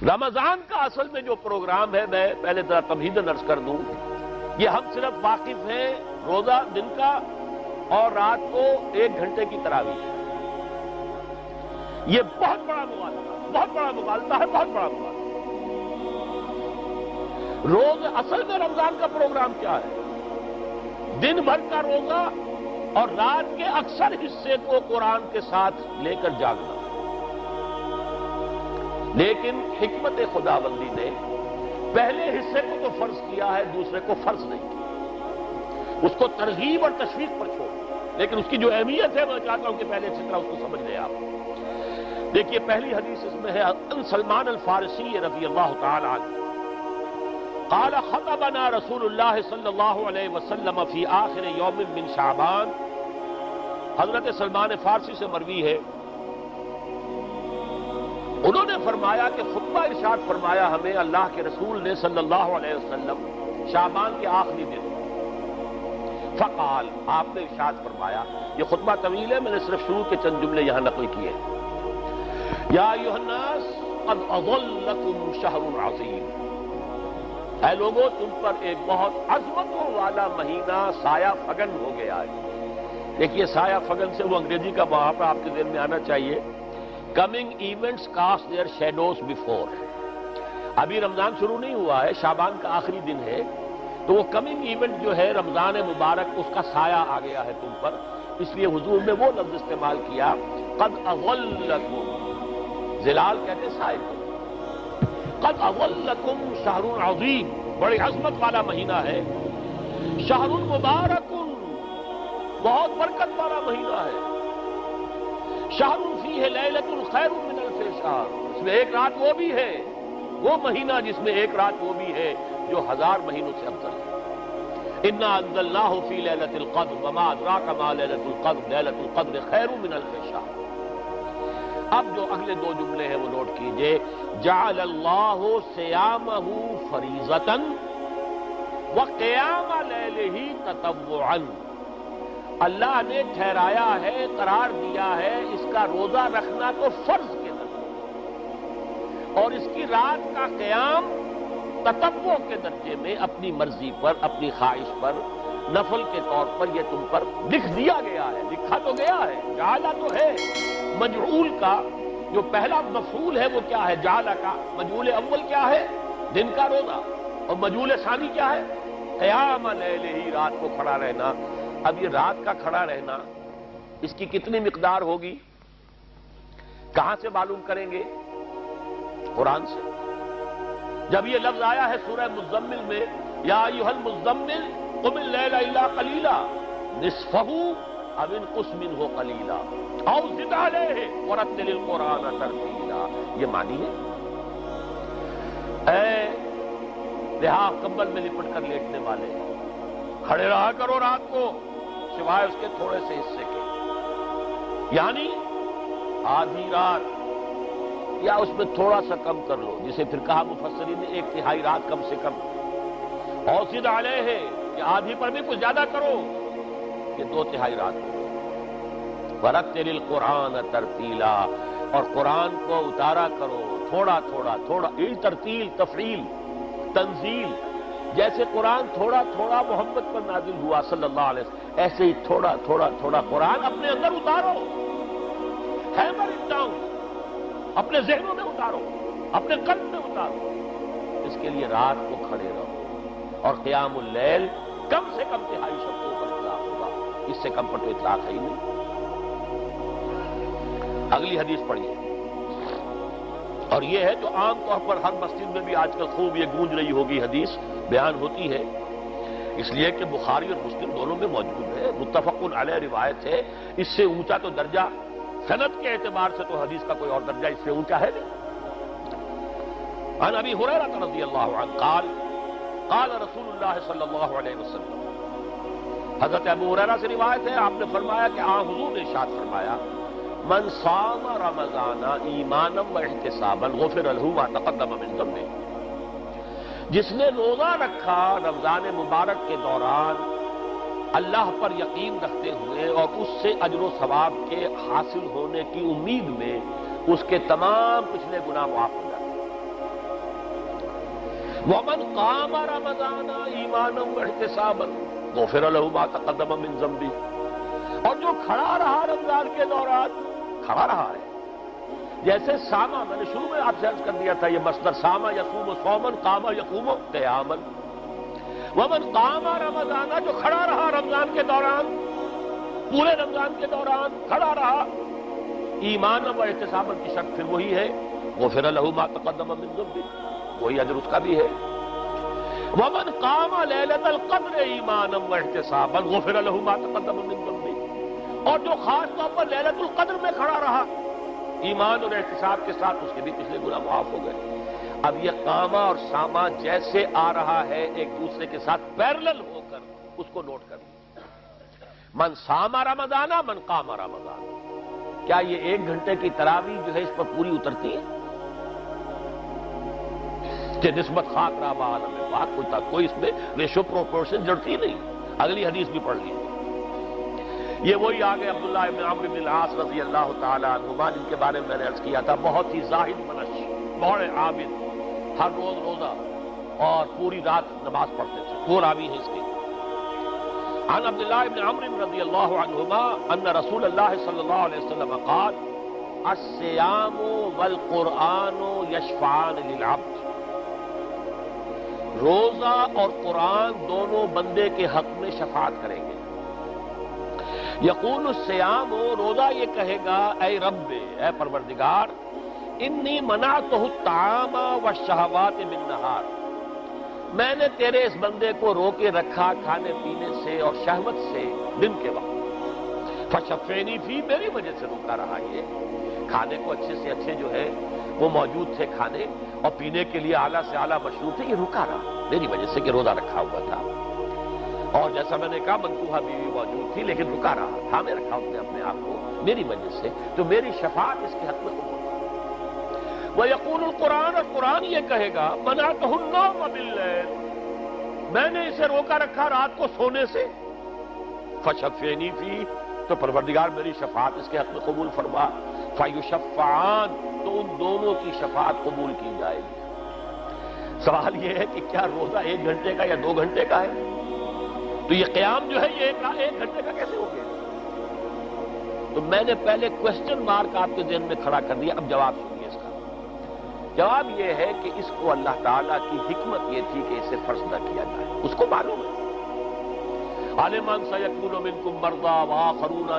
رمضان کا اصل میں جو پروگرام ہے، میں پہلے ذرا تمہیداً عرض کر دوں، یہ ہم صرف واقف ہیں روزہ دن کا اور رات کو 1 گھنٹے کی تراویح۔ یہ بہت بڑا مغالطہ ہے، بہت بڑا مغالطہ۔ روز اصل میں رمضان کا پروگرام کیا ہے؟ دن بھر کا روزہ اور رات کے اکثر حصے کو قرآن کے ساتھ لے کر جاگنا۔ لیکن حکمت خداوندی نے پہلے حصے کو تو فرض کیا ہے، دوسرے کو فرض نہیں کیا، اس کو ترغیب اور تشویق پر چھوڑ۔ لیکن اس کی جو اہمیت ہے میں چاہتا ہوں کہ پہلے اچھی طرح اس کو سمجھ لیں آپ۔ دیکھیے پہلی حدیث اس میں ہے ان سلمان الفارسی رضی اللہ تعالی عنہ قال خطبنا رسول اللہ صلی اللہ علیہ وسلم فی آخر یوم من شعبان۔ حضرت سلمان فارسی سے مروی ہے، انہوں نے فرمایا کہ خطبہ ارشاد فرمایا ہمیں اللہ کے رسول نے صلی اللہ علیہ وسلم شعبان کے آخری دن۔ فقال، آپ نے ارشاد فرمایا، یہ خطبہ طویل ہے، میں نے صرف شروع کے چند جملے یہاں نقل کیے۔ یا ایھا الناس قد اظلکم شہر عظیم، اے لوگوں تم پر ایک بہت عظمتوں والا مہینہ سایہ فگن ہو گیا ہے۔ دیکھیے سایہ فگن سے وہ انگریزی کا محاورہ آپ کے ذہن میں آنا چاہیے، coming events cast their shadows before. ابھی رمضان شروع نہیں ہوا ہے، شعبان کا آخری دن ہے، تو وہ کمنگ ایونٹ جو ہے رمضان مبارک، اس کا سایہ آ گیا ہے تم پر، اس لیے حضور نے وہ لفظ استعمال کیا قد اظلکم، ظلال کہتے سائے کو، قد اظلکم شہر عظیم، بڑی عظمت والا مہینہ ہے، شہر مبارک، بہت برکت والا مہینہ ہے، شہر فیہ لیلۃ خیر من الف شہر، اس میں ایک رات وہ بھی ہے، وہ مہینہ جس میں ایک رات وہ بھی ہے جو 1000 مہینوں سے افضل ہے۔ انا انزلناہ فی لیلۃ القدر وما ادراک ما لیلۃ القدر لیلۃ القدر خیر من الف شہر۔ اب جو اگلے 2 جملے ہیں وہ نوٹ کیجئے، جعل اللہ صیامہ فریضۃ وقیام لیلہ تطوعا، اللہ نے ٹھہرایا ہے، قرار دیا ہے اس کا روزہ رکھنا تو فرض کے درجے، اور اس کی رات کا قیام تطوع کے درجے میں، اپنی مرضی پر، اپنی خواہش پر، نفل کے طور پر یہ تم پر لکھ دیا گیا ہے، لکھا تو گیا ہے، جعلہ تو ہے۔ مجعول کا جو پہلا مفعول ہے وہ کیا ہے؟ جعلہ کا مجعول اول کیا ہے؟ دن کا روزہ، اور مجعول ثانی کیا ہے؟ قیام لیلہ، رات کو کھڑا رہنا۔ اب یہ رات کا کھڑا رہنا، اس کی کتنی مقدار ہوگی؟ کہاں سے معلوم کریں گے؟ قرآن سے۔ جب یہ لفظ آیا ہے سورہ مزمل میں، یا ایھا المزمل قم اللیل الا قلیلا نصفہ او انقص منہ قلیلا او زد علیہ ورتل القرآن ترتیلا، یہ معنی ہے۔ اے لحاف کمبل میں لپٹ کر لیٹنے والے، کھڑے رہا کرو رات کو سوائے اس کے تھوڑے سے حصے کے، یعنی آدھی رات یا اس میں تھوڑا سا کم کر لو، جسے پھر کہا مفسرین نے 1/3 رات کم سے کم، اور زد علیہ ہے کہ آدھی پر بھی کچھ زیادہ کرو، یہ 2/3 رات ہو۔ ورتل القرآن ترتیلا، اور قرآن کو اتارا کرو تھوڑا تھوڑا تھوڑا، ترتیل، تفعیل، تنزیل، جیسے قرآن تھوڑا تھوڑا محمد پر نازل ہوا صلی اللہ علیہ وسلم، ایسے ہی تھوڑا تھوڑا تھوڑا قرآن اپنے اندر اتارو، ہیمر اٹ ڈاؤن، اپنے ذہنوں میں اتارو، اپنے قلب میں اتارو۔ اس کے لیے رات کو کھڑے رہو، اور قیام اللیل کم سے کم 3/4 شبوں پر اطلاق ہوگا، اس سے کم پر تو اطلاق ہے ہی نہیں۔ اگلی حدیث پڑھیے، اور یہ ہے جو عام طور پر ہر مسجد میں بھی آج کل خوب یہ گونج رہی ہوگی حدیث بیان ہوتی ہے، اس لیے کہ بخاری اور مسلم دونوں میں موجود ہے، متفق علیہ روایت ہے، اس سے اونچا تو درجہ سند کے اعتبار سے تو حدیث کا کوئی اور درجہ اس سے اونچا ہے نہیں۔ عن ابی ہریرہ رضی اللہ عنہ قال قال رسول اللہ صلی اللہ علیہ وسلم، حضرت ابو ہریرہ سے روایت ہے، آپ نے فرمایا کہ حضور نے ارشاد فرمایا، من صام رمضان ایمانا واحتسابا غفر له ما تقدم من ذنبه، جس نے روزہ رکھا رمضان مبارک کے دوران اللہ پر یقین رکھتے ہوئے اور اس سے اجر و ثواب کے حاصل ہونے کی امید میں، اس کے تمام پچھلے گناہ معاف ہو جاتے ہیں۔ وَمَنْ قَامَ رَمَضَانَ ایمانا واحتسابا غفر له ما تقدم من ذنبه، اور جو کھڑا رہا رمضان کے دوران، کھڑا رہا ہے، جیسے سامہ، میں نے شروع میں آپ سے عرض کر دیا تھا یہ مصدر سامہ یصوم صومن، قام یقوم قیاما، ومن قام رمضان، جو کھڑا رہا رمضان کے دوران، پورے رمضان کے دوران کھڑا رہا، ایمان و احتسابا کی شرط پھر وہی ہے، غفر له ما تقدم من ذنبه، وہی اجر اس کا بھی ہے۔ ومن قام لیلۃ القدر ایمانا واحتسابا غفر له ما تقدم من ذنبه، اور جو خاص طور پر لیلۃ القدر میں کھڑا رہا ایمان اور احتساب کے ساتھ، اس کے بھی پچھلے گناہ معاف ہو گئے۔ اب یہ قامہ اور سامہ جیسے آ رہا ہے ایک دوسرے کے ساتھ پیرلل ہو کر، اس کو نوٹ کر لیں۔ من سام رمضان، من قام رمضان، کیا یہ 1 گھنٹے کی تراویح جو ہے اس پر پوری اترتی ہے کہ نسبت خاک رہا بعالم پاک ہوتا، کوئی اس میں ریشو پروپورشن جڑتی نہیں؟ اگلی حدیث بھی پڑھ لیجیے، یہ وہی آگے عبداللہ ابن عمرو بن العاص رضی اللہ تعالیٰ عنہما، جن کے بارے میں نے عرض کیا تھا، بہت ہی زاہد منش، بڑے عابد، ہر روز روزہ اور پوری رات نماز پڑھتے تھے، وہ راوی ہے اس کے۔ عن عبداللہ ابن عمرو رضی اللہ عنہما ان رسول اللہ صلی اللہ علیہ وسلم قال الصیام والقرآن یشفعان للعبد، روزہ اور قرآن دونوں بندے کے حق میں شفاعت کریں گے۔ یقول الصیام، روزہ یہ کہے گا اے رب، اے پروردگار، انی منعتہ الطعام والشہوات بالنہار، میں نے تیرے اس بندے کو روکے رکھا کھانے پینے سے اور شہوت سے دن کے وقت، فشفعنی فی، میری وجہ سے روکا رہا، یہ کھانے کو اچھے سے اچھے جو ہے وہ موجود تھے کھانے، اور پینے کے لیے اعلیٰ سے اعلیٰ مشروب تھے، یہ رکا رہا میری وجہ سے کہ روزہ رکھا ہوا تھا، اور جیسا میں نے کہا منکوحہ بیوی موجود تھی لیکن رکا رہا، تھامے رکھا اس نے اپنے آپ کو میری وجہ سے، تو میری شفاعت اس کے حق میں قبول۔ وَيَقُولُ الْقُرْآنُ، اور قرآن یہ کہے گا مَنَعْتُهُ النَّوْمَ بِاللَّيْلِ، میں نے اسے روکا رکھا رات کو سونے سے، فَشَفِّعْنِي فِيهِ، تو پروردگار میری شفاعت اس کے حق میں قبول فرما، فَيُشَفَّعَانِ، تو ان دونوں کی شفاعت قبول کی جائے گی۔ سوال یہ ہے کہ کیا روزہ 1 گھنٹے کا یا 2 گھنٹے کا ہے؟ تو یہ قیام جو ہے یہ 1 گھنٹے کا کیسے ہو گیا؟ تو میں نے پہلے کوسچن مارک آپ کے ذہن میں کھڑا کر دیا، اب جواب سنیے اس کا۔ جواب یہ ہے کہ اس کو اللہ تعالیٰ کی حکمت یہ تھی کہ اسے فرض نہ کیا جائے، اس کو معلوم ہے۔ عالمان سیکون منکم مرضی وآخرون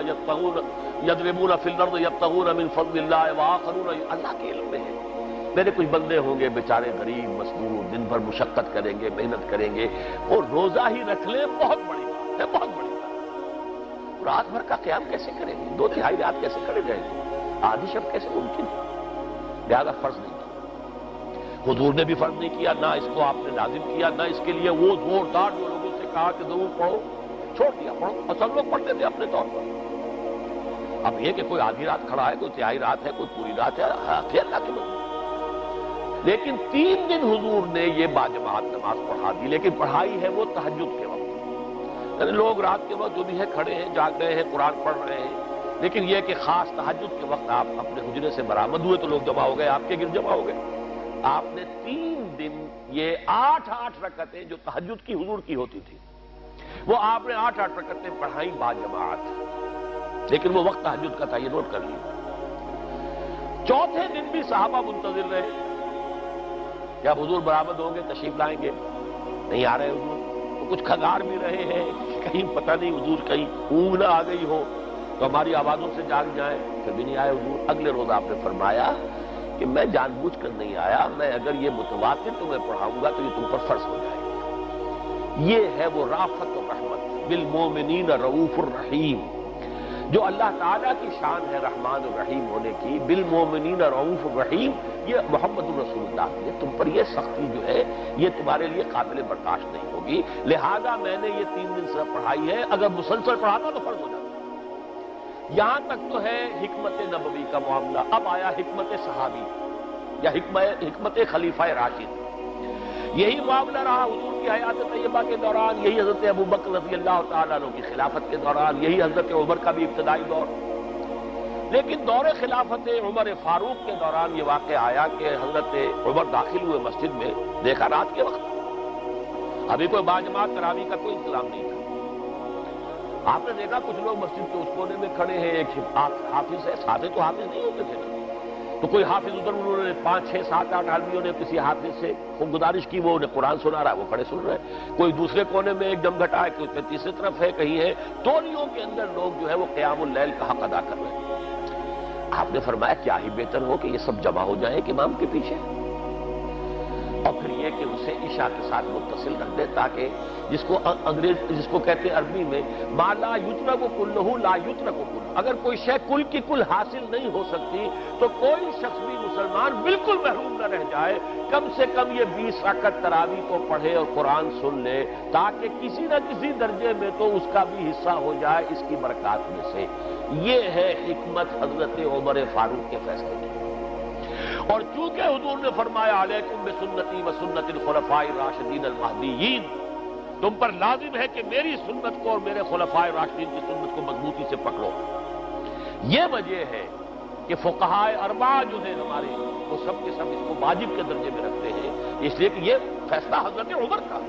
یضربون فی الارض یبتغون من فضل اللہ وآخرون، اللہ کے علم میں ہے میرے کچھ بندے ہوں گے بیچارے غریب مصدوم، دن بھر مشقت کریں گے، محنت کریں گے، اور روزہ ہی رکھ لیں، بہت بڑی بات ہے، بہت بڑی بات۔ رات بھر کا قیام کیسے کریں گے؟ 2/3 رات کیسے کرے جائیں گے؟ آدھی شب کیسے ممکن ہے؟ لہذا فرض نہیں کیا، حضور نے بھی فرض نہیں کیا، نہ اس کو آپ نے لازم کیا، نہ اس کے لیے وہ زوردار جو لوگوں سے کہا کہ ضرور پڑھو، چھوڑ دیا پڑھو، اور سب لوگ پڑھتے تھے اپنے طور پر۔ اب یہ کہ کوئی آدھی رات کھڑا ہے، کوئی 1/3 رات ہے، کوئی پوری رات ہے، حق ہے اللہ کی مرضی۔ لیکن 3 دن حضور نے یہ باجماعت نماز پڑھا دی، لیکن پڑھائی ہے وہ تہجد کے وقت، یعنی لوگ رات کے وقت جو بھی ہے کھڑے ہیں، جاگ رہے ہیں، قرآن پڑھ رہے ہیں، لیکن یہ کہ خاص تہجد کے وقت آپ اپنے حجرے سے برآمد ہوئے تو لوگ جمع ہو گئے، آپ کے گرد جمع ہو گئے۔ آپ نے 3 دن یہ 8 رکعتیں جو تہجد کی حضور کی ہوتی تھی، وہ آپ نے 8 رکعتیں پڑھائیں باجماعت، لیکن وہ وقت تہجد کا تھا، یہ نوٹ کر لیجیے۔ 4تھے دن بھی صحابہ منتظر رہے، جب حضور برآمد ہوں گے تشریف لائیں گے، نہیں آ رہے حضور، تو کچھ کھگار بھی رہے ہیں، کہیں پتہ نہیں حضور کہیں اونگ نہ آ گئی ہو تو ہماری آوازوں سے جاگ جائیں، پھر بھی نہیں آئے حضور۔ اگلے روز آپ نے فرمایا کہ میں جان بوجھ کر نہیں آیا، میں اگر یہ متواتر تمہیں پڑھاؤں گا تو یہ تم پر فرض ہو جائے گا۔ یہ ہے وہ رافت و رحمت، بالمومنین رؤوف الرحیم، جو اللہ تعالیٰ کی شان ہے رحمان الرحیم ہونے کی، بالمومنین رؤوف الرحیم، یہ محمد الرسول اللہ کی ہے، تم پر یہ سختی جو ہے یہ تمہارے لیے قابل برداشت نہیں ہوگی، لہذا میں نے یہ 3 دن سے پڑھائی ہے، اگر مسلسل پڑھاتا تو فرض ہو جاتا۔ یہاں تک تو ہے حکمت نبوی کا معاملہ، اب آیا حکمت صحابی یا حکمت خلیفہ راشد۔ یہی معاملہ رہا حضور کی حیات طیبہ کے دوران، یہی حضرت ابوبکر رضی اللہ تعالیٰ عنہ کی خلافت کے دوران، یہی حضرت عمر کا بھی ابتدائی دور۔ لیکن دور خلافت عمر فاروق کے دوران یہ واقعہ آیا کہ حضرت عمر داخل ہوئے مسجد میں، دیکھا رات کے وقت ابھی کوئی باجماعت تراویح کا کوئی انتظام نہیں تھا. آپ نے دیکھا کچھ لوگ مسجد کے اس کونے میں کھڑے ہیں، ایک حافظ ہے، ساتھے تو حافظ نہیں ہوتے تھے، تو کوئی حافظ ادھر، انہوں نے 5 6 7 8 آدمیوں نے کسی حافظ سے خوب گزارش کی، وہ انہیں قرآن سنا رہا ہے، وہ کھڑے سن رہے ہیں. کوئی دوسرے کونے میں ایک جم گھٹا ہے، کوئی تیسری طرف ہے، کہیں ہے، تولیوں کے اندر لوگ جو ہے وہ قیام اللیل کا حق ادا کر رہے ہیں. آپ نے فرمایا کیا ہی بہتر ہو کہ یہ سب جمع ہو جائیں ایک امام کے پیچھے، اور پھر یہ کہ اسے عشاء کے ساتھ متصل رکھ دے، تاکہ جس کو کہتے ہیں عربی میں ما لا یترک کلہ لا یترک کلہ، اگر کوئی شے کل کی کل حاصل نہیں ہو سکتی تو کوئی شخص بھی مسلمان بالکل محروم نہ رہ جائے، کم سے کم یہ 20 رکعت تراویح کو پڑھے اور قرآن سن لے، تاکہ کسی نہ کسی درجے میں تو اس کا بھی حصہ ہو جائے اس کی برکات میں سے. یہ ہے حکمت حضرت عمر فاروق کے فیصلے کی. اور چونکہ حضور نے فرمایا علیکم بسنتی و سنت الخلفاء الراشدین المہدیین، تم پر لازم ہے کہ میری سنت کو اور میرے خلفاء راشدین کی سنت کو مضبوطی سے پکڑو. یہ وجہ ہے کہ فقہاء اربعہ جو ہیں ہمارے، وہ سب کے سب اس کو واجب کے درجے میں رکھتے ہیں، اس لیے کہ یہ فیصلہ حضرت عمر کا،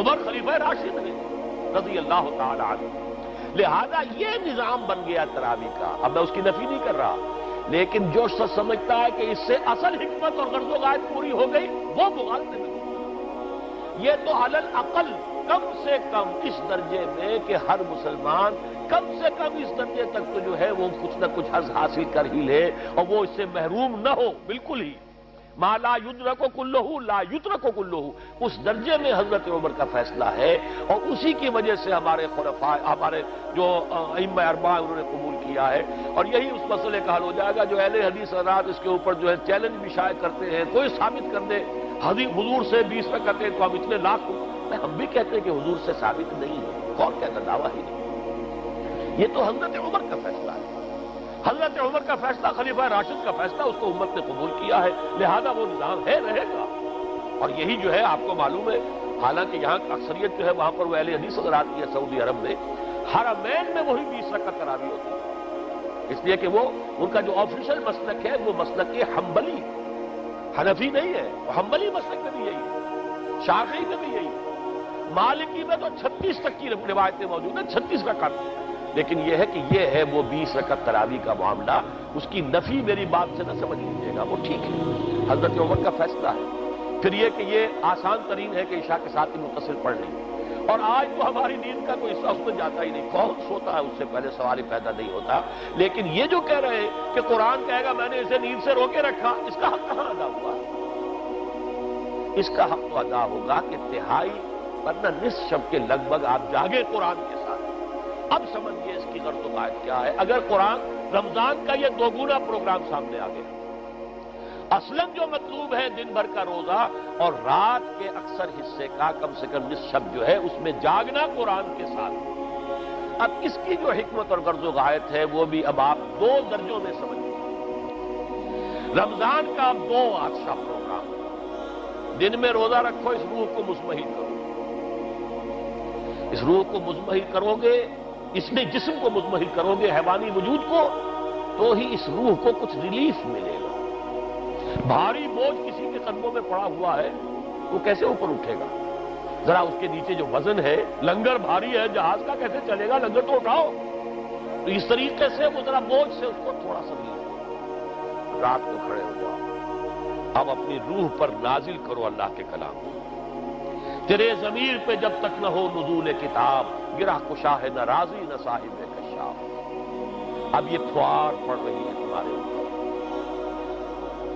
عمر خلیفہ راشد ہے رضی اللہ تعالی عنہ. لہذا یہ نظام بن گیا تراویح کا. اب میں اس کی نفی نہیں کر رہا، لیکن جو شخص سمجھتا ہے کہ اس سے اصل حکمت اور غرض و غایت پوری ہو گئی، وہ مغالطے میں. یہ تو علی الاقل کم سے کم اس درجے میں کہ ہر مسلمان کم سے کم اس درجے تک تو جو ہے وہ کچھ نہ کچھ حظ حاصل کر ہی لے، اور وہ اس سے محروم نہ ہو بالکل ہی. ما لا یدرک کلہ لا یترک کلہ، اس درجے میں حضرت عمر کا فیصلہ ہے، اور اسی کی وجہ سے ہمارے خلفاء، ہمارے جو ائمہ اربعہ انہوں نے قبول کیا ہے. اور یہی اس مسئلے کا حل ہو جائے گا. جو اہل حدیث حضرات اس کے اوپر جو ہے چیلنج بھی شائع کرتے ہیں، کوئی ثابت کر دے حضور سے 20 رکعتیں تو ہم اتنے لاکھ، ہم بھی کہتے ہیں کہ حضور سے ثابت نہیں ہے، کون کہتا دعویٰ ہی نہیں. یہ تو حضرت عمر کا فیصلہ ہے. حضرت عمر کا فیصلہ، خلیفہ راشد کا فیصلہ، اس کو امت نے قبول کیا ہے، لہذا وہ نظام ہے، رہے گا. اور یہی جو ہے آپ کو معلوم ہے، حالانکہ یہاں اکثریت جو ہے وہاں پر وہ اہل حدیث حضرات کی ہے سعودی عرب میں، حرمین میں وہی 20 رکعت تراویح ہوتی ہے. اس لیے کہ وہ ان کا جو آفیشل مسلک ہے وہ مسلک حنبلی، حنفی نہیں ہے، وہ حنبلی مسلک میں بھی یہی ہے، شافعی میں بھی یہی ہے، مالکی میں تو 36 تک کی روایتیں موجود ہیں، 36 رکعت. لیکن یہ ہے کہ یہ ہے وہ 20 رکعت تراویح کا معاملہ، اس کی نفی میری بات سے نہ سمجھ لیجیے گا، وہ ٹھیک ہے، حضرت عمر کا فیصلہ ہے. پھر یہ کہ یہ آسان ترین ہے کہ عشاء کے ساتھ ہی متصل پڑھ لیں، اور آج تو ہماری نیند کا کوئی حصہ اس میں جاتا ہی نہیں، کون سوتا ہے اس سے پہلے سوال ہی پیدا نہیں ہوتا. لیکن یہ جو کہہ رہے ہیں کہ قرآن کہے گا میں نے اسے نیند سے روکے رکھا، اس کا حق کہاں ادا ہوا؟ اس کا حق تو ادا ہوگا کہ تہائی ورنہ نصف شب کے لگ بھگ آپ جاگے قرآن کے ساتھ. اب سمجھیے اس کی غرض و غایت کیا ہے. اگر قرآن رمضان کا یہ دوگنا پروگرام سامنے آ گیا، اصلاً جو مطلوب ہے دن بھر کا روزہ اور رات کے اکثر حصے کا کم سے کم نصف شب جو ہے اس میں جاگنا قرآن کے ساتھ. اب اس کی جو حکمت اور غرض و غایت ہے وہ بھی اب آپ 2 درجوں میں سمجھیں. رمضان کا 2 اچھا پروگرام، دن میں روزہ رکھو، اس روح کو مزمحل کرو. اس روح کو مزمحل کرو گے، اس میں جسم کو مزمحل کرو گے، حیوانی وجود کو، تو ہی اس روح کو کچھ ریلیف ملے گا. بھاری بوجھ کسی کے قدموں میں پڑا ہوا ہے، وہ کیسے اوپر اٹھے گا؟ ذرا اس کے نیچے جو وزن ہے، لنگر بھاری ہے، جہاز کا کیسے چلے گا؟ لنگر تو اٹھاؤ. تو اس طریقے سے وہ ذرا بوجھ سے اس کو تھوڑا سا ریلیف. رات کو کھڑے ہو جاؤ، اب اپنی روح پر نازل کرو اللہ کے کلام. تیرے ضمیر پہ جب تک نہ ہو نزول کتاب، گرہ کشا ہے نہ راضی نہ صاحب کشاف. اب یہ پھوار پڑ رہی ہے تمہارے اوپر،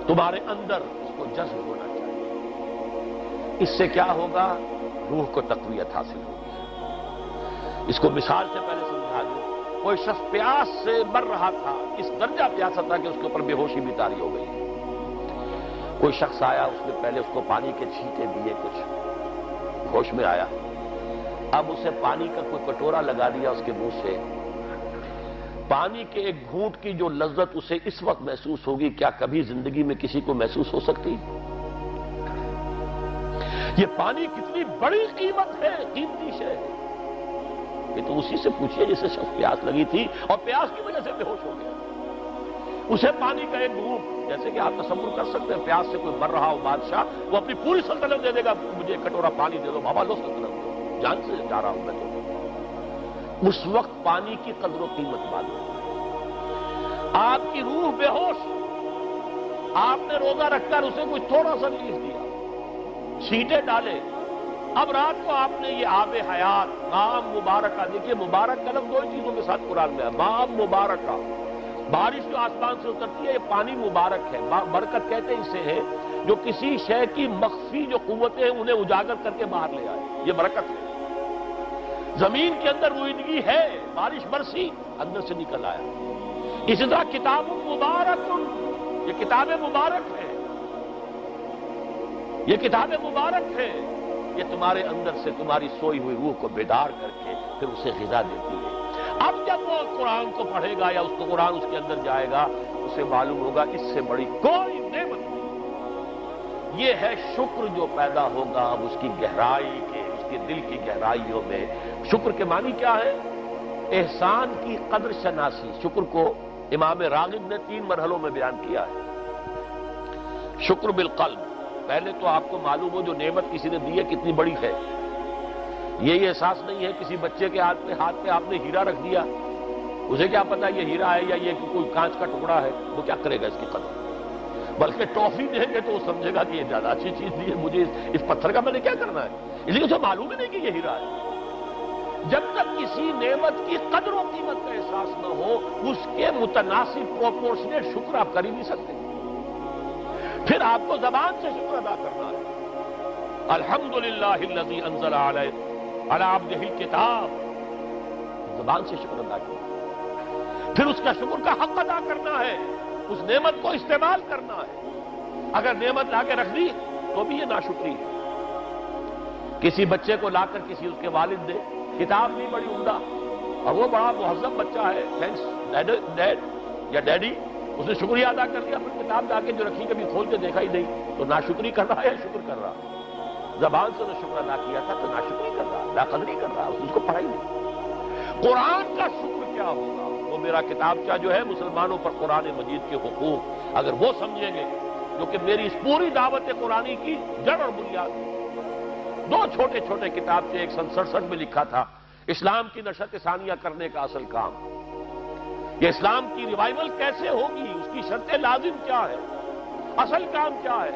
تمہارے اندر اس کو جذب ہونا چاہیے. اس سے کیا ہوگا؟ روح کو تقویت حاصل ہوگی. اس کو مثال سے پہلے سمجھا دوں. کوئی شخص پیاس سے مر رہا تھا، اس درجہ پیاسا تھا کہ اس کے اوپر بے ہوشی بھی طاری ہو گئی. کوئی شخص آیا، اس نے پہلے اس کو پانی کے چھینٹے دیے، کچھ ہوش میں آیا. اب اسے پانی کا کوئی کٹورا لگا دیا اس کے منہ سے. پانی کے ایک گھونٹ کی جو لذت اسے اس وقت محسوس ہوگی، کیا کبھی زندگی میں کسی کو محسوس ہو سکتی؟ یہ پانی کتنی بڑی قیمت ہے، قیمتی شے. یہ تو اسی سے پوچھئے جسے شخص پیاس لگی تھی اور پیاس کی وجہ سے بے ہوش ہو گیا. اسے پانی کا ایک گھونٹ، جیسے کہ آپ تصور کر سکتے ہیں پیاس سے کوئی مر رہا ہو بادشاہ، وہ اپنی پوری سلطنت دے دے گا، مجھے ایک کٹورا پانی دے دو، بابا لو سلطنت، جان سے جا رہا ہوں میں تو۔ اس وقت پانی کی قدر و قیمت معلوم، آپ کی روح بے ہوش، آپ نے روزہ رکھ کر اسے کوئی تھوڑا سا لیف دیا، چھینٹے ڈالے، اب رات کو آپ نے یہ آب حیات ماء مبارکہ، دیکھیے مبارک کا لفظ دو چیزوں کے ساتھ قرآن میں ہے، ماء مبارکہ، بارش جو آسمان سے اترتی ہے یہ پانی مبارک ہے، برکت کہتے ہیں اسے ہے جو کسی شے کی مخفی جو قوتیں ہیں انہیں اجاگر کر کے باہر لے آئے، یہ برکت ہے۔ زمین کے اندر روئیدگی ہے، بارش برسی، اندر سے نکل آیا۔ اسی طرح کتاب مبارک، یہ کتاب مبارک ہے، یہ کتاب مبارک ہے، یہ تمہارے اندر سے تمہاری سوئی ہوئی روح کو بیدار کر کے پھر اسے غذا دیتی ہے۔ اب جب وہ قرآن کو پڑھے گا یا اس کو قرآن اس کے اندر جائے گا، اسے معلوم ہوگا اس سے بڑی کوئی نعمت نہیں۔ یہ ہے شکر جو پیدا ہوگا اب اس کی گہرائی کے، اس کے دل کی گہرائیوں میں۔ شکر کے معنی کیا ہے؟ احسان کی قدر شناسی۔ شکر کو امام راغب نے 3 مرحلوں میں بیان کیا ہے۔ شکر بالقلب، پہلے تو آپ کو معلوم ہو جو نعمت کسی نے دی ہے کتنی بڑی ہے، یہ احساس نہیں ہے کسی بچے کے ہاتھ پہ آپ نے ہیرا رکھ دیا، اسے کیا پتا یہ ہیرا ہے یا یہ کوئی کانچ کا ٹکڑا ہے، وہ کیا کرے گا اس کی قدر؟ بلکہ ٹافی دیں گے تو وہ سمجھے گا کہ یہ زیادہ اچھی چیز دی ہے، مجھے اس پتھر کا میں نے کیا کرنا ہے، اس لیے اسے معلوم ہی نہیں کہ یہ ہیرا ہے۔ جب تک کسی نعمت کی قدر و قیمت کا احساس نہ ہو، اس کے متناسب پروپورشنیٹ شکر آپ کر ہی نہیں سکتے۔ پھر آپ کو زبان سے شکر ادا کرنا ہے۔ الحمدللہ الذی انزل علی عبدہ الکتاب، زبان سے شکر ادا کرنا، پھر اس کا شکر کا حق ادا کرنا ہے، اس نعمت کو استعمال کرنا ہے۔ اگر نعمت لا کے رکھ دی تو بھی یہ ناشکری ہے۔ کسی بچے کو لا کر کسی اس کے والد دے کتاب نہیں بڑی عمدہ اور وہ بڑا مہذب بچہ ہے، تھینکس ڈیڈ یا ڈیڈی، اس نے شکریہ ادا کر دیا، پھر کتاب لا کے جو رکھی کبھی کھول کے دیکھا ہی نہیں، تو ناشکری کر رہا ہے یا شکر کر رہا؟ زبان سے تو شکر ادا کیا تھا تو ناشکری کر رہا، لاقدری کر رہا، اس کو پڑھا ہی نہیں۔ قرآن کا شکر کیا ہوگا؟ وہ میرا کتابچہ جو ہے مسلمانوں پر قرآن مجید کے حقوق، اگر وہ سمجھیں گے جو کہ میری اس پوری دعوت قرآنی کی جڑ اور بنیاد ہے۔ 2 چھوٹے چھوٹے کتابچے 167 میں لکھا تھا، اسلام کی نشت ثانیہ کرنے کا اصل کام، یہ اسلام کی ریوائول کیسے ہوگی، اس کی شرط لازم کیا ہے، اصل کام کیا ہے۔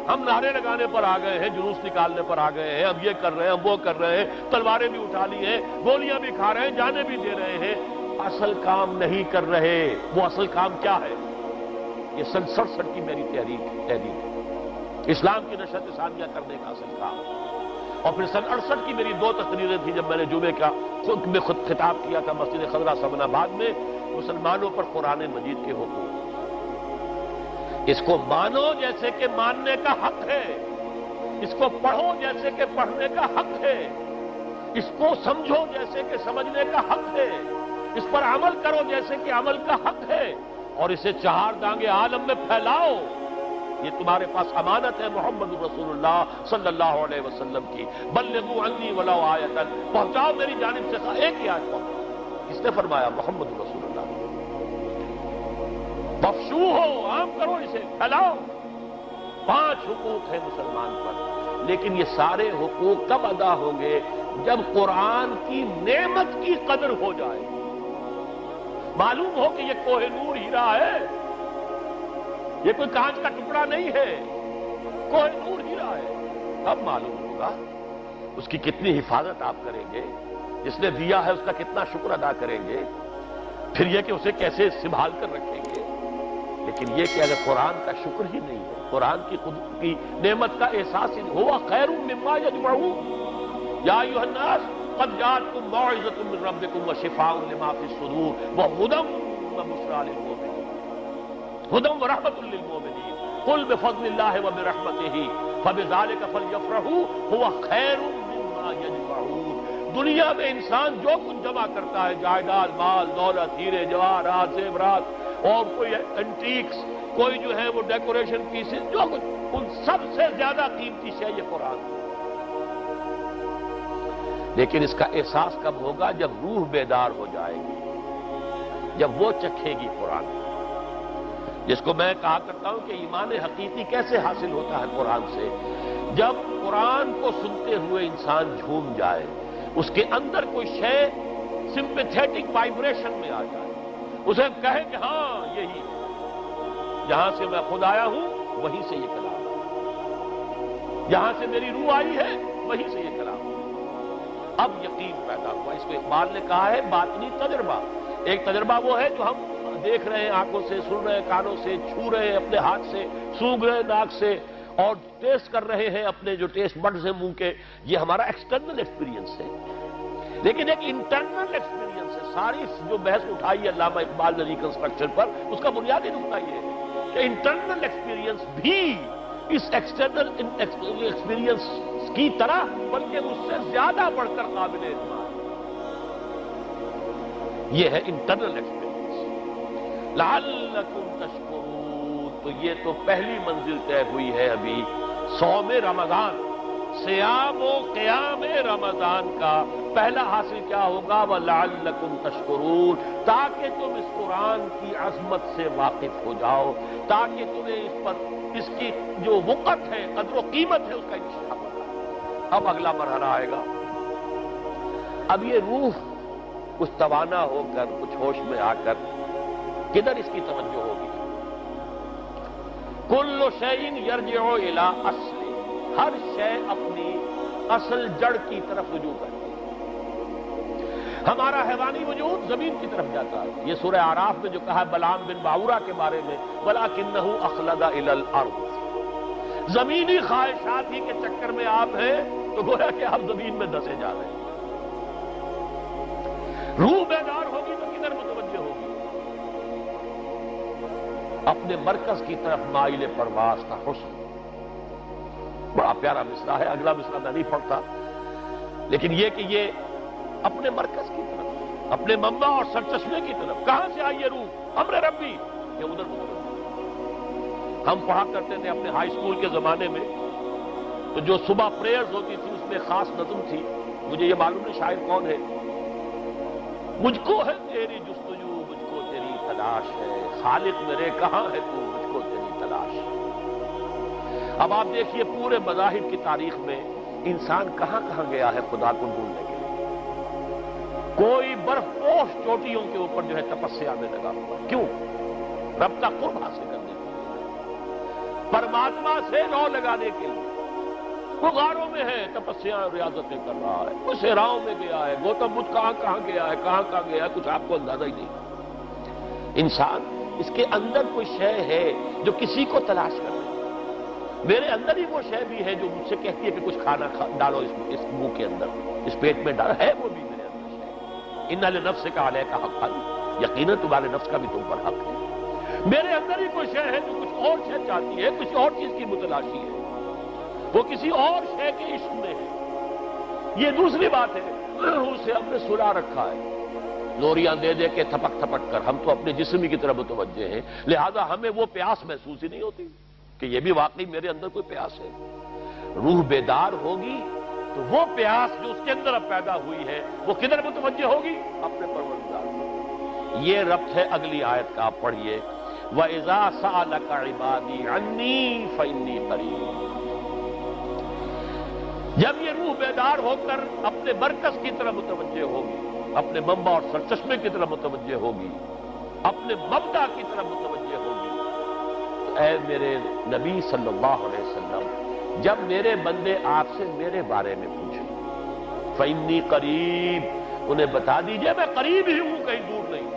ہم نعرے لگانے پر آ گئے ہیں، جلوس نکالنے پر آ گئے ہیں، اب یہ کر رہے ہیں، اب وہ کر رہے ہیں، تلواریں بھی اٹھا لی ہیں، گولیاں بھی کھا رہے ہیں، جانیں بھی دے رہے ہیں، اصل کام نہیں کر رہے۔ وہ اصل کام کیا ہے؟ یہ سن 67 کی میری تحریک ہے، اسلام کی نشت ثانیہ کرنے کا اصل کام۔ اور پھر سن 68 کی میری 2 تقریریں تھیں جب میں نے جمعے کا خود میں خود خطاب کیا تھا مسجد خضرہ سمن آباد میں، مسلمانوں پر قرآن مجید کے حقوق۔ اس کو مانو جیسے کہ ماننے کا حق ہے، اس کو پڑھو جیسے کہ پڑھنے کا حق ہے، اس کو سمجھو جیسے کہ سمجھنے کا حق ہے، اس پر عمل کرو جیسے کہ عمل کا حق ہے، اور اسے 4 دانگے عالم میں پھیلاؤ۔ یہ تمہارے پاس امانت ہے محمد رسول اللہ صلی اللہ علیہ وسلم کی۔ بلغوا عنی ولو آیۃ، پہنچاؤ میری جانب سے ایک ہی آیت پہنچاؤ۔ کس نے فرمایا؟ محمد رسول اللہ۔ مفشو ہو، عام کرو، اسے پھیلاؤ۔ 5 حقوق ہیں مسلمان پر، لیکن یہ سارے حقوق کب ادا ہوں گے؟ جب قرآن کی نعمت کی قدر ہو جائے، معلوم ہو کہ یہ کوہ نور ہیرا ہے، یہ کوئی کانچ کا ٹکڑا نہیں ہے، کوہ نور ہیرا ہے، تب معلوم ہوگا اس کی کتنی حفاظت آپ کریں گے، جس نے دیا ہے اس کا کتنا شکر ادا کریں گے، پھر یہ کہ اسے کیسے سنبھال کر رکھیں گے۔ لیکن یہ کہ اگر قرآن کا شکر ہی نہیں ہے، قرآن کی نعمت کا احساس ہی نہیں، ہوا خیر مما یجمعون، یا ایھا الناس قد جاءتکم موعظۃ من ربکم وشفاء لما فی الصدور وہدی وبشریٰ للمؤمنین، ہدی ورحمۃ للمؤمنین، قل بفضل اللہ وبرحمتہ فبذلک فلیفرحوا هو خیر مما یجمعون۔ دنیا میں انسان جو کچھ جمع کرتا ہے، جائیداد، مال، دولت، ہیرے جواہرات، زیورات اور کوئی اینٹیکس، کوئی جو ہے وہ ڈیکوریشن پیسز، جو کچھ، ان سب سے زیادہ قیمتی شے یہ قرآن ہے۔ لیکن اس کا احساس کب ہوگا؟ جب روح بیدار ہو جائے گی، جب وہ چکھے گی قرآن۔ جس کو میں کہا کرتا ہوں کہ ایمان حقیقی کیسے حاصل ہوتا ہے قرآن سے؟ جب قرآن کو سنتے ہوئے انسان جھوم جائے، اس کے اندر کوئی شے سمپیتھیٹک وائبریشن میں آ جائے، اسے کہے کہ ہاں یہی ہے، جہاں سے میں خود آیا ہوں وہیں سے یہ کلام ہے، جہاں سے میری روح آئی ہے وہیں سے یہ کلام ہے۔ اب یقین پیدا ہوا۔ اس کو اقبال نے کہا ہے باطنی تجربہ۔ ایک تجربہ وہ ہے جو ہم دیکھ رہے ہیں آنکھوں سے، سن رہے ہیں کانوں سے، چھو رہے ہیں اپنے ہاتھ سے، سونگھ رہے ہیں ناک سے، اور ٹیسٹ کر رہے ہیں اپنے جو ٹیسٹ بڈز ہیں منہ کے، یہ ہمارا ایکسٹرنل ایکسپیرینس ہے۔ لیکن ایک انٹرنل ایکسپیرینس ہے۔ ساری جو بحث اٹھائی ہے علامہ اقبال نے ریکنسٹرکشن پر، اس کا بنیادی نقطہ یہ ہے کہ انٹرنل ایکسپیرینس بھی اس ایکسٹرنل ایکسپیرینس کی طرح بلکہ اس سے زیادہ بڑھ کر قابل اعتماد، یہ ہے انٹرنل ایکسپیرینس۔ لعلکم تشکرون، تو یہ تو پہلی منزل طے ہوئی ہے ابھی صوم رمضان، صیام و قیام رمضان کا پہلا حاصل کیا ہوگا؟ وَلَعَلَّكُمْ تَشْكُرُونَ، تاکہ تم اس قرآن کی عظمت سے واقف ہو جاؤ، تاکہ تمہیں اس پر اس کی جو وقت ہے، قدر و قیمت ہے، اس کا انشاء ہوگا۔ اب اگلا مرحلہ آئے گا۔ اب یہ روح کچھ توانا ہو کر، کچھ ہوش میں آ کر کدھر اس کی توجہ ہوگی؟ کل شیء یرجع الی اصل، ہر شے اپنی اصل جڑ کی طرف رجوع کرتی ہے۔ ہمارا حیوانی وجود زمین کی طرف جاتا ہے۔ یہ سورہ اعراف میں جو کہا بلعام بن باورہ کے بارے میں، وَلَكِنَّهُ أَخْلَدَ إِلَى الْأَرْضِ، زمینی خواہشات ہی کے چکر میں آپ ہیں تو گویا کہ آپ زمین میں دسے جا رہے ہیں۔ روح بیدار ہوگی تو کدھر متوجہ ہوگی؟ اپنے مرکز کی طرف مائل پرواز کا حسن۔ بڑا پیارا مصرع ہے، اگلا مصرع میں نہیں پڑھتا، لیکن یہ کہ یہ اپنے مرکز کی طرف، اپنے منبع اور سرچشمے کی طرف، کہاں سے آئی یہ روح؟ امر ربی، یہ ادھر متوجہ۔ ہم پڑھا کرتے تھے اپنے ہائی اسکول کے زمانے میں، تو جو صبح پریئرز ہوتی تھی اس میں خاص نظم تھی، مجھے یہ معلوم نہیں شاعر کون ہے، مجھ کو ہے تیری جستجو، مجھ کو تیری تلاش ہے، خالق میرے کہاں ہے تو، مجھ کو تیری تلاش ہے۔ اب آپ دیکھیے پورے مذاہب کی تاریخ میں انسان کہاں کہاں گیا ہے خدا کو ڈھونڈنے کے لیے۔ کوئی برف پوش چوٹیوں کے اوپر جو ہے تپسیا میں لگا ہوا، کیوں؟ رب کا قرب حاصل کرنے کے لیے، پرماتما سے رو لگانے کے لیے۔ وہ غاروں میں ہے، تپسیا اور ریاضتیں کر رہا ہے، وہ صحراؤں میں گیا ہے، گوتم بدھ کہاں کہاں گیا ہے، کہاں کہاں گیا ہے، کچھ آپ کو اندازہ ہی نہیں۔ انسان اس کے اندر کوئی شے ہے جو کسی کو تلاش کر رہی ہے۔ میرے اندر ہی وہ شے بھی ہے جو مجھ سے کہتی ہے کہ کچھ کھانا ڈالو اس منہ کے اندر، اس پیٹ میں ڈالو، ہے وہ بھی میرے اندر شے۔ ان لنفسک علیک حقا، یقیناً تمہارے نفس کا بھی تم پر حق ہے۔ میرے اندر ہی کوئی شے ہے جو کچھ اور شے چاہتی ہے، کسی اور چیز کی متلاشی ہے، وہ کسی اور شے کے عشق میں ہے۔ یہ دوسری بات ہے، اسے ہم نے سلا رکھا ہے لوریاں دے دے کے، تھپک تھپک کر۔ ہم تو اپنے جسم کی طرف متوجہ ہیں، لہذا ہمیں وہ پیاس محسوس ہی نہیں ہوتی کہ یہ بھی واقعی میرے اندر کوئی پیاس ہے۔ روح بیدار ہوگی تو وہ پیاس جو اس کے اندر اب پیدا ہوئی ہے وہ کدھر متوجہ ہوگی؟ اپنے پروردگار۔ یہ ربط ہے اگلی آیت کا، آپ پڑھیے، وَإِذَا سَأَلَكَ عِبَادِي عَنِّي فَإِنِّي قَرِيبٌ۔ جب یہ روح بیدار ہو کر اپنے مرکز کی طرف متوجہ ہوگی، اپنے منبع اور سرچشمے کی طرف متوجہ ہوگی، اپنے مبدا کی طرف متوجہ ہوگی، تو اے میرے نبی صلی اللہ علیہ وسلم، جب میرے بندے آپ سے میرے بارے میں پوچھیں، فَإِنِّي قَرِيب، انہیں بتا دیجئے میں قریب ہی ہوں، کہیں دور نہیں،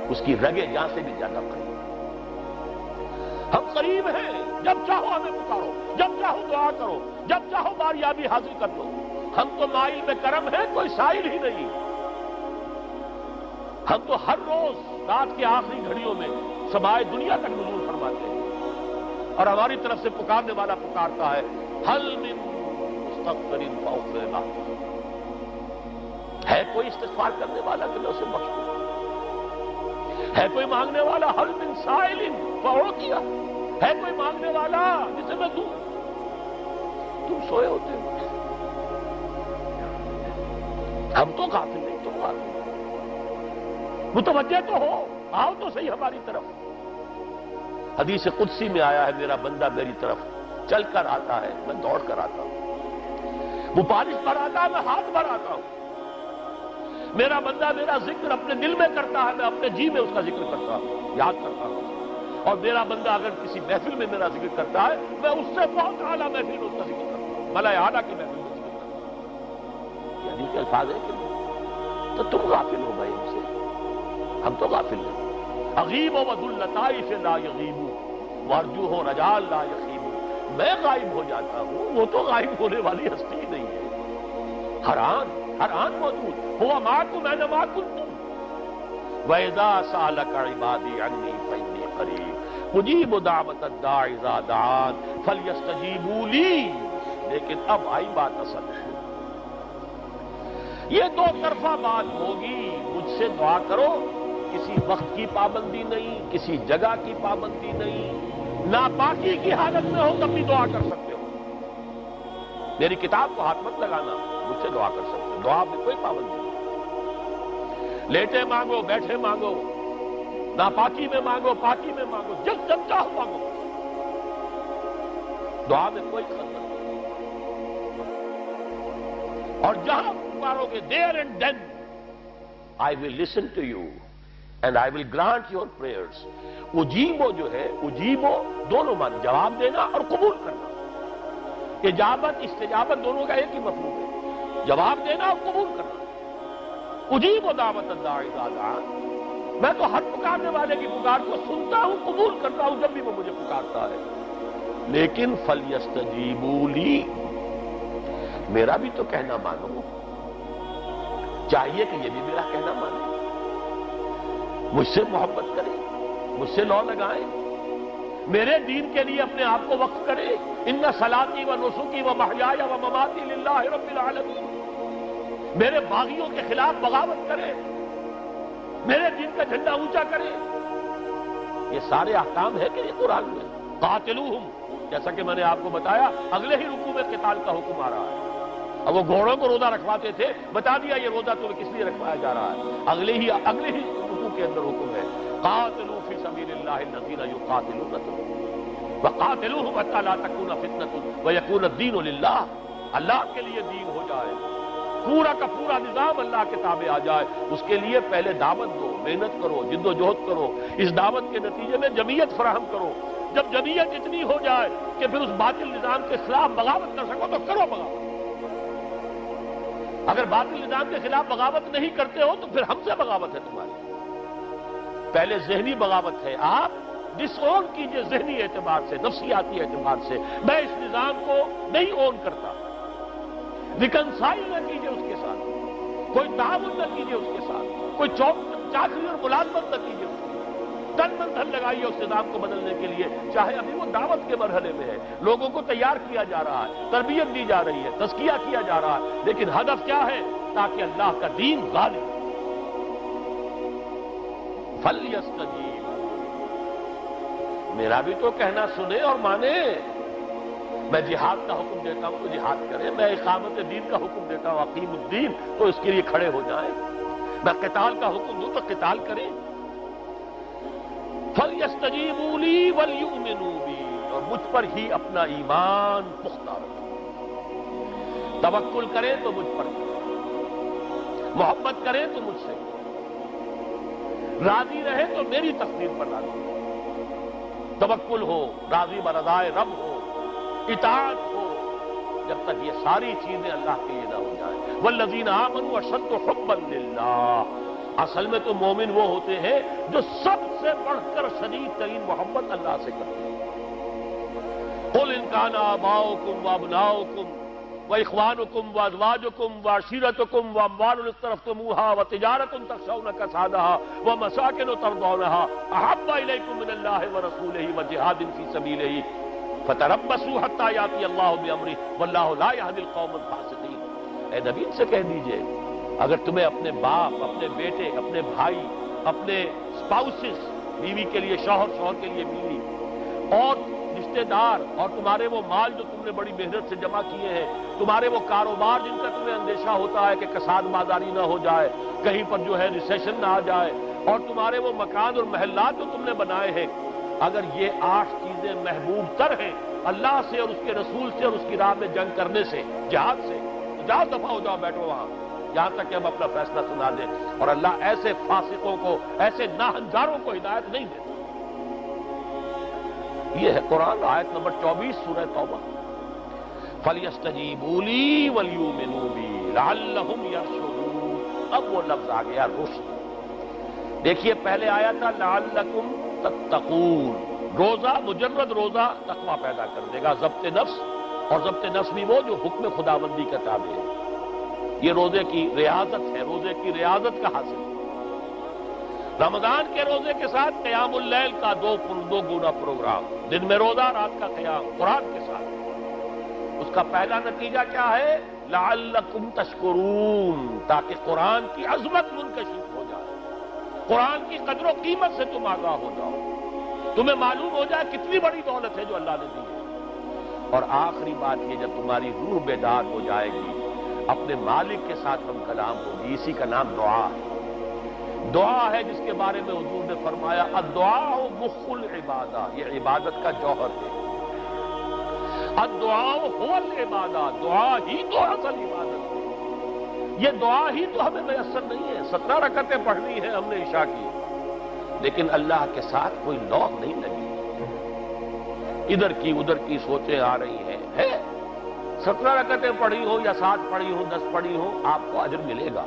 اس کی رگے جاں سے بھی زیادہ قریب۔ ہم قریب ہیں، جب چاہو ہمیں پکارو، جب چاہو دعا کرو، جب چاہو باریابی حاصل کر لو۔ ہم تو مائل میں کرم ہیں، کوئی سائل ہی نہیں۔ ہم تو ہر روز رات کی آخری گھڑیوں میں سمائے دنیا تک نزول فرماتے ہیں، اور ہماری طرف سے پکارنے والا پکارتا ہے، حل من مستغفر فاغفر لہ، ہے کوئی استغفار کرنے والا کہ میں اسے بخش دوں، ہے کوئی مانگنے والا، حل من سائل فاعطیہ، ہے کوئی مانگنے والا جسے میں دوں۔ تم سوئے ہوتے ہو، ہم تو غافل نہیں، تم غافل، متوجہ تو ہو آؤ تو صحیح ہماری طرف۔ حدیث قدسی میں آیا ہے میرا بندہ میری طرف چل کر آتا ہے، میں دوڑ کر آتا ہوں۔ وہ بارش پر آتا ہے، میں ہاتھ بھر آتا ہوں۔ میرا بندہ میرا ذکر اپنے دل میں کرتا ہے، میں اپنے جی میں اس کا ذکر کرتا ہوں، یاد کرتا ہوں۔ اور میرا بندہ اگر کسی محفل میں میرا ذکر کرتا ہے، میں اس سے بہت اعلیٰ محفل میں اس کا ذکر کرتا ہوں، ملائے اعلیٰ کی محفل میں ذکر کرتا ہوں۔ یعنی کہ الفاظ ہے کہ تو تم غافل ہو گئے ہم سے، ہم تو غافل نہیں۔ اغیب و اللطائف لا یغیب وارجو ہو رجال لا یخیب، میں غائب ہو جاتا ہوں، وہ تو غائب ہونے والی ہستی ہی نہیں ہے، ہر آن موجود، ہوا معکم اینما کنتم وَإِذَا سَأَلَكَ عِبَادِي عَنِّي فَإِنِّي قَرِيبٌ أُجِيبُ دَعْوَةَ الدَّاعِ إِذَا دَعَانِ فَلْيَسْتَجِيبُوا لِي۔ لیکن اب آئی بات اصل، یہ دو طرفہ بات ہوگی، مجھ سے دعا کرو، کسی وقت کی پابندی نہیں، کسی جگہ کی پابندی نہیں، ناپاکی کی حالت میں ہو تب بھی دعا کر سکتے ہو، میری کتاب کو ہاتھ مت لگانا، مجھ سے دعا کر سکتے ہو، دعا میں کوئی پابندی نہیں، لیٹے مانگو، بیٹھے مانگو، ناپاکی میں مانگو، پاکی میں مانگو، جب چاہو مانگو، دعا میں کوئی خطر نہیں۔ اور جہاں پکارو گے there and then I will listen to you and I will grant your prayers۔ اجیبو جو ہے، اجیبو دونوں معنی، جواب دینا اور قبول کرنا، اجابت استجابت دونوں کا ایک ہی مفہوم ہے، جواب دینا اور قبول کرنا۔ اجیب دعوت الداعی اذا دعان، میں تو ہر پکارنے والے کی پکار کو سنتا ہوں، قبول کرتا ہوں جب بھی وہ مجھے پکارتا ہے، لیکن فَلْيَسْتَجِيبُوا لِي، میرا بھی تو کہنا مانو، چاہیے کہ یہ بھی میرا کہنا مانے، مجھ سے محبت کرے، مجھ سے لو لگائیں، میرے دین کے لیے اپنے آپ کو وقف کرے۔ ان صلاتی و نسکی و محیای و مماتی للہ رب العالمین، میرے باغیوں کے خلاف بغاوت کرے، میرے دین کا جھنڈا اونچا کرے۔ یہ سارے احکام ہے کہ یہ قرآن میں، قاتلوہم، جیسا کہ میں نے آپ کو بتایا اگلے ہی رکوع میں قتال کا حکم آ رہا ہے۔ اب وہ گھوڑوں کو روزہ رکھواتے تھے، بتا دیا یہ روزہ تمہیں کس لیے رکھوایا جا رہا ہے، اگلے ہی رکوع کے اندر حکم ہے، قاتلوا فی سبیل اللہ الذین یقاتلونکم وقاتلوہم حتی لا تکون فتنۃ ویکون الدین للہ، اللہ کے لیے دین ہو جائے، پورا کا پورا نظام اللہ کے تابع آ جائے، اس کے لیے پہلے دعوت دو، محنت کرو، جد و جہد کرو، اس دعوت کے نتیجے میں جمعیت فراہم کرو، جب جمعیت اتنی ہو جائے کہ پھر اس باطل نظام کے خلاف بغاوت کر سکو تو کرو بغاوت، اگر باطل نظام کے خلاف بغاوت نہیں کرتے ہو تو پھر ہم سے بغاوت ہے تمہاری، پہلے ذہنی بغاوت ہے، آپ ڈس اون کیجئے ذہنی اعتبار سے، نفسیاتی اعتبار سے، میں اس نظام کو نہیں اون کرتا، ریکنسائل نہ کیجئے اس کے ساتھ، کوئی تعاون نہ کیجئے اس کے ساتھ، کوئی چاکری اور ملازمت نہ کیجئے اس کی، تن من دھن لگائیے اس نظام کو بدلنے کے لیے، چاہے ابھی وہ دعوت کے مرحلے میں ہے، لوگوں کو تیار کیا جا رہا ہے، تربیت دی جا رہی ہے، تزکیہ کیا جا رہا ہے، لیکن ہدف کیا ہے؟ تاکہ اللہ کا دین غالب۔ فَلْيَسْتَجِيبُوا، میرا بھی تو کہنا سنے اور مانے، میں جہاد کا حکم دیتا ہوں تو جہاد کریں، میں اقامت دین کا حکم دیتا ہوں اقیم الدین تو اس کے لیے کھڑے ہو جائیں، میں قتال کا حکم دوں تو قتال کریں۔ فَلْيَسْتَجِيبُوا لِي وَلْيُؤْمِنُوا بِي، اور مجھ پر ہی اپنا ایمان پختہ رکھیں، توکل کریں تو مجھ پر کریں، محبت کریں تو مجھ سے، راضی رہے تو میری تقدیر پر راضی، توکل ہو، راضی برضائے رب ہو، اطاعت ہو، جب تک یہ ساری چیزیں اللہ کے لیے نہ ہو جائیں۔ والذین آمنوا اشد حبا للہ، اصل میں تو مومن وہ ہوتے ہیں جو سب سے بڑھ کر شدید ترین محبت اللہ سے کرتے ہیں۔ قل ان کان آباؤکم وابناؤکم واخوانکم وازواجکم وعشیرتکم واموال اقترفتموها وتجارۃ تخشون کسادها ومساکن ترضونها احب الیکم من اللہ ورسولہ وجہاد فی سبیلہ فتربصوا حتی یاتی اللہ بامرہ واللہ لا یہدی القوم الفاسقین۔ اے نبی سے کہہ دیجئے اگر تمہیں اپنے باپ، اپنے بیٹے، اپنے بھائی، اپنے اسپاؤسز، بیوی کے لیے شوہر، شوہر کے لیے بیوی، اور رشتے دار، اور تمہارے وہ مال جو تم نے بڑی محنت سے جمع کیے ہیں، تمہارے وہ کاروبار جن کا تمہیں اندیشہ ہوتا ہے کہ کساد مازاری نہ ہو جائے، کہیں پر جو ہے ریسیشن نہ آ جائے، اور تمہارے وہ مکان اور محلات جو تم نے بنائے ہیں، اگر یہ 8 چیزیں محبوب تر ہیں اللہ سے اور اس کے رسول سے اور اس کی راہ میں جنگ کرنے سے، جہاد سے، تو جاؤ دفع ہو جاؤ، بیٹھو وہاں یہاں تک کہ ہم اپنا فیصلہ سنا دیں۔ اور اللہ ایسے فاسقوں کو، ایسے ناہنجاروں کو ہدایت نہیں دیتا۔ یہ ہے قرآن، آیت نمبر 24 سورہ توبہ۔ فَلْيَسْتَجِيبُوا لِي وَلْيُؤْمِنُوا بِي لَعَلَّهُمْ يَرْشُدُونَ۔ اب وہ لفظ آ گیا رشد۔ دیکھیے پہلے آیا تھا لعلکم تتقون، روزہ، مجرد روزہ تقویٰ پیدا کر دے گا، ضبط نفس، اور ضبط نفس بھی وہ جو حکم خداوندی کا تابع ہے۔ یہ روزے کی ریاضت ہے، روزے کی ریاضت کا حاصل ہے۔ رمضان کے روزے کے ساتھ قیام اللیل کا دو گنا پروگرام، دن میں روزہ، رات کا قیام قرآن کے ساتھ۔ اس کا پہلا نتیجہ کیا ہے؟ لعلکم تشکرون، تاکہ قرآن کی عظمت منکشف ہو جائے، قرآن کی قدر و قیمت سے تم آگاہ ہو جاؤ، تمہیں معلوم ہو جائے کتنی بڑی دولت ہے جو اللہ نے دی ہے۔ اور آخری بات یہ، جب تمہاری روح بیدار ہو جائے گی، اپنے مالک کے ساتھ ہم کلام ہوگی، اسی کا نام دعا ہے۔ دعا ہے جس کے بارے میں حضور نے فرمایا الدعاء مخ العبادہ، یہ عبادت کا جوہر ہے۔ الدعاء هو العبادہ، دعا ہی تو اصل عبادت ہے۔ یہ دعا ہی تو ہمیں میسر نہیں ہے۔ 17 رکعتیں پڑھنی ہے ہم نے عشاء کی، لیکن اللہ کے ساتھ کوئی لوگ نہیں لگی، ادھر کی ادھر کی سوچیں آ رہی ہیں۔ 17 رکعتیں پڑھی ہو یا 7 پڑھی ہو، 10 پڑھی ہو، آپ کو اجر ملے گا،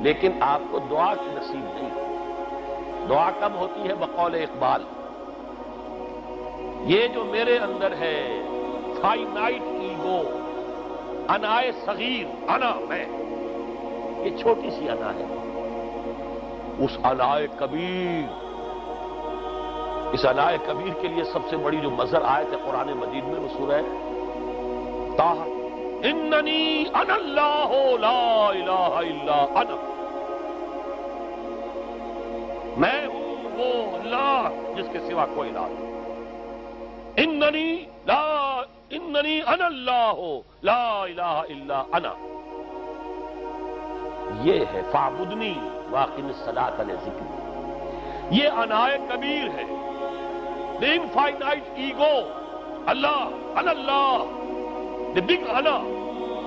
لیکن آپ کو دعا کی نصیب نہیں۔ دعا کب ہوتی ہے؟ بقول اقبال، یہ جو میرے اندر ہے فائنائٹ ایگو، انائے صغیر، انا میں، یہ چھوٹی سی انا ہے۔ اس انائے کبیر، اس انائے کبیر کے لیے سب سے بڑی جو مظہر آیت ہے قرآن مجید میں، وہ سورہ طٰہٰ، اننی انا اللہ لا الہ الا انا، میں ہوں وہ اللہ جس کے سوا کوئی الہ نہیں۔ اننی انا اللہ لا الہ الا انا، یہ ہے فاعبدنی واقم الصلاۃ لذکری۔ یہ انائے کبیر ہے، the infinite ego، اللہ، انا اللہ، the big انا،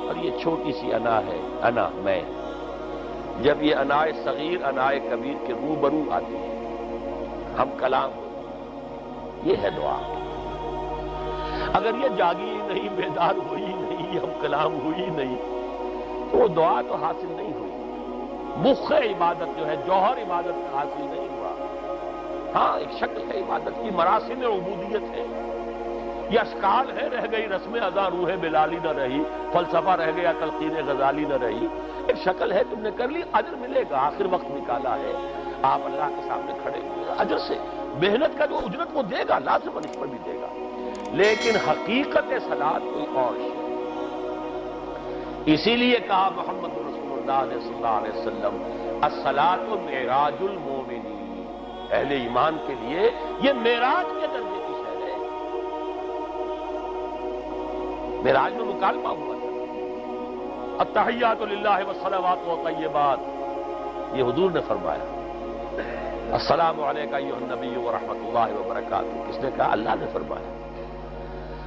اور یہ چھوٹی سی انا ہے، انا میں۔ جب یہ انائے صغیر انائے کبیر کے روبرو آتی ہے، ہم کلام ہوئی، یہ ہے دعا۔ اگر یہ جاگی ہی نہیں، بیدار ہوئی نہیں، ہم کلام ہوئی نہیں، تو وہ دعا تو حاصل نہیں ہوئی۔ مخ عبادت جو ہے، جوہر عبادت کا حاصل نہیں ہوا۔ ہاں ایک شکل ہے عبادت کی، مراسم عبودیت ہے، یہ اشکال ہے، رہ گئی رسم ادا روح بلالی نہ رہی، فلسفہ رہ گیا تلقین غزالی نہ رہی، ایک شکل ہے، تم نے کر لی، اجر ملے گا، آخر وقت نکالا ہے، آپ اللہ کے سامنے کھڑے ہوئے، اجر سے محنت کا جو اجرت وہ دے گا، لازم اس پر بھی دے گا، لیکن حقیقت صلاۃ کوئی اور ہے۔ اسی لیے کہا محمد رسول اللہ صلی اللہ علیہ وسلم الصلاۃ معراج المومنین، اہل ایمان کے لیے یہ معراج کے درجے کی شے ہے۔ معراج میں مکالمہ ہوا تھا، التحیات للہ والصلوات والطیبات، یہ حضور نے فرمایا۔ السلام علیکہ ایھا النبی ورحمۃ اللہ وبرکاتہ، کس نے کہا؟ اللہ نے فرمایا۔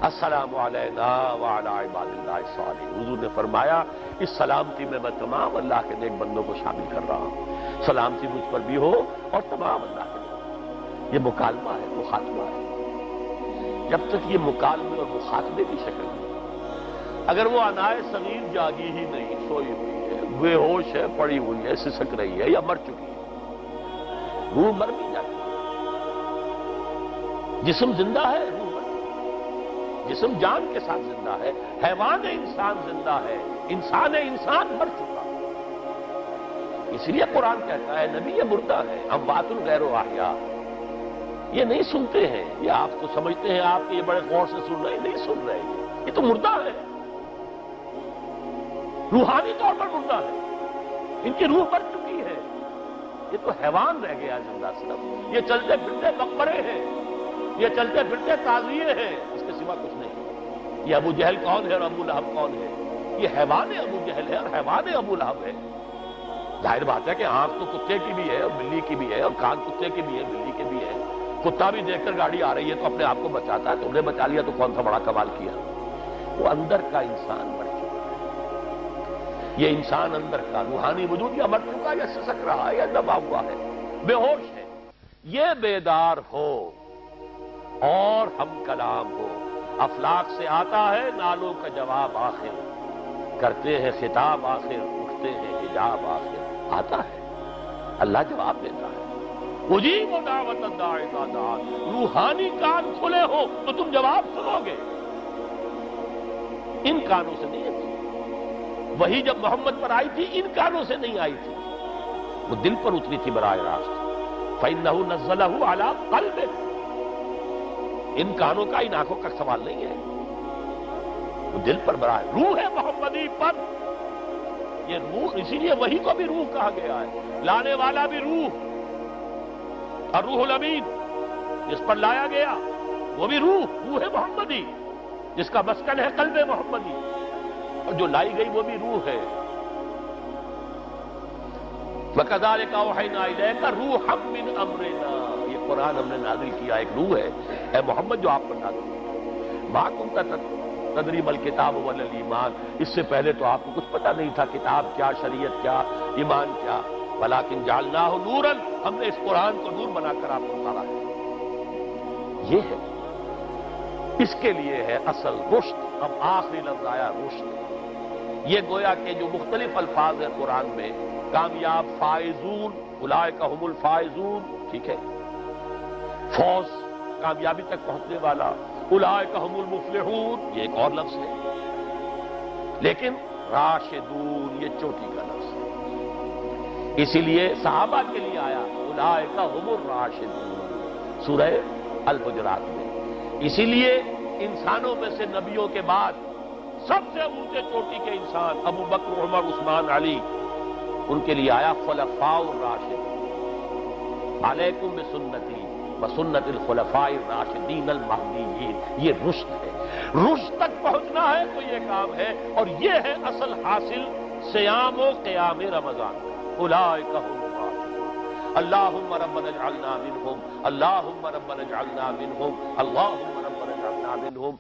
السلام علینا وعلی عباد اللہ الصالحین، حضور نے فرمایا اس سلامتی میں تمام اللہ کے نیک بندوں کو شامل کر رہا ہوں، سلامتی مجھ پر بھی ہو اور تمام اللہ کے نیک۔ یہ مکالمہ ہے، مخاطبہ ہے۔ جب تک یہ مکالمے اور مخاطبے کی شکل میں، اگر وہ انائے صغیر جاگی ہی نہیں، سوئی ہوئی ہے، بے ہوش ہے، پڑی ہوئی ہے، سسک رہی ہے یا مر چکی ہے، روح مر بھی جاتی ہے، جسم زندہ ہے، روح مر چکی ہے، جسم جان کے ساتھ زندہ ہے، حیوان انسان زندہ ہے، انسان مر چکا۔ اس لیے قرآن کہتا ہے نبی یہ مردہ ہے، اموات غیر احیاء، یہ نہیں سنتے ہیں، یہ آپ کو سمجھتے ہیں، آپ کے یہ بڑے غور سے سن رہے ہیں، نہیں سن رہے ہیں، یہ تو مردہ ہے، روحانی طور پر مردہ ہے، ان کی روح مر چکی ہے، یہ تو حیوان رہ گیا زندہ صرف، یہ چلتے پھرتے مقبرے ہیں، یہ چلتے پھرتے تعزیے ہیں، اس کے سوا کچھ نہیں۔ یہ ابو جہل کون ہے اور ابو لہب کون ہے؟ یہ حیوان ابو جہل ہے اور حیوان ابو لہب ہے۔ ظاہر بات ہے کہ آنکھ تو کتے کی بھی ہے اور بلی کی بھی ہے اور کان کتے کے بھی ہے بلی کے بھی ہے. کتا بھی دیکھ کر گاڑی آ رہی ہے تو اپنے آپ کو بچاتا ہے. تم نے بچا لیا تو کون سا بڑا کمال کیا. وہ اندر کا انسان مر چکا ہے. یہ انسان اندر کا روحانی وجود یا مر چکا یا سسک رہا ہے یا دبا ہوا ہے, بے ہوش ہے. یہ بیدار ہو اور ہم کلام ہو. افلاق سے آتا ہے نالوں کا جواب آخر, کرتے ہیں خطاب آخر, اٹھتے ہیں حجاب آخر. آتا ہے, اللہ جواب دیتا ہے. اجیب دعوت الداعی اذا دعان. روحانی کان کھلے ہو تو تم جواب سنو گے. ان کانوں سے نہیں آئی. وہی جب محمد پر آئی تھی ان کانوں سے نہیں آئی تھی, وہ دل پر اتری تھی براہ راست. فإنه نزله على قلبك. ان کانوں کا ان آنکھوں کا سوال نہیں ہے, وہ دل پر براہ. روح ہے محمدی پر. یہ روح, اسی لیے وہی کو بھی روح کہا گیا ہے. لانے والا بھی روح, اور روح الامین جس پر لایا گیا وہ بھی روح محمدی جس کا مسکن ہے قلب محمدی, اور جو لائی گئی وہ بھی روح ہے. وَكَذَلِكَ أَوْحَيْنَا إِلَيْكَ رُوحًا مِّنْ أَمْرِنَا. یہ قرآن ہم نے نازل کیا, ایک روح ہے اے محمد جو آپ پر نازل کیا. مَا كُنتَ تَدْرِي مَا الْكِتَابُ وَلَا الْإِيمَانُ. اس سے پہلے تو آپ کو کچھ پتہ نہیں تھا, کتاب کیا, شریعت کیا, ایمان کیا. وَلَٰكِنْ جَعَلْنَاهُ نُورًا. ہم نے اس قرآن کو نور بنا کر آپ کو اتارا ہے. یہ ہے, اس کے لیے ہے اصل رشد. اب آخری لفظ آیا رشد. یہ گویا کہ جو مختلف الفاظ ہیں قرآن میں, کامیاب, فائزون, اولئک هم الفائزون, ٹھیک ہے, فوز, کامیابی تک پہنچنے والا, اولئک هم المفلحون, یہ ایک اور لفظ ہے. لیکن راشدون یہ چوٹی کا لفظ ہے, اسی لیے صحابہ کے لیے آیا اولئک هم الراشدون سورہ الحجرات میں. اسی لیے انسانوں میں سے نبیوں کے بعد سب سے اونچے چوٹی کے انسان ابو بکر, عمر, عثمان, علی, ان کے لیے آیا خلفاء الراشدین. علیکم بسنتی وسنت الخلفاء الراشدین المہدیین. یہ رشد ہے. رشد تک پہنچنا ہے تو یہ کام ہے, اور یہ ہے اصل حاصل صیام و قیام رمضان. اولئک هم الراشدون. اللہم ربنا اجعلنا منہم, اللہم ربنا اجعلنا منہم, اللہم ربنا اجعلنا منہم.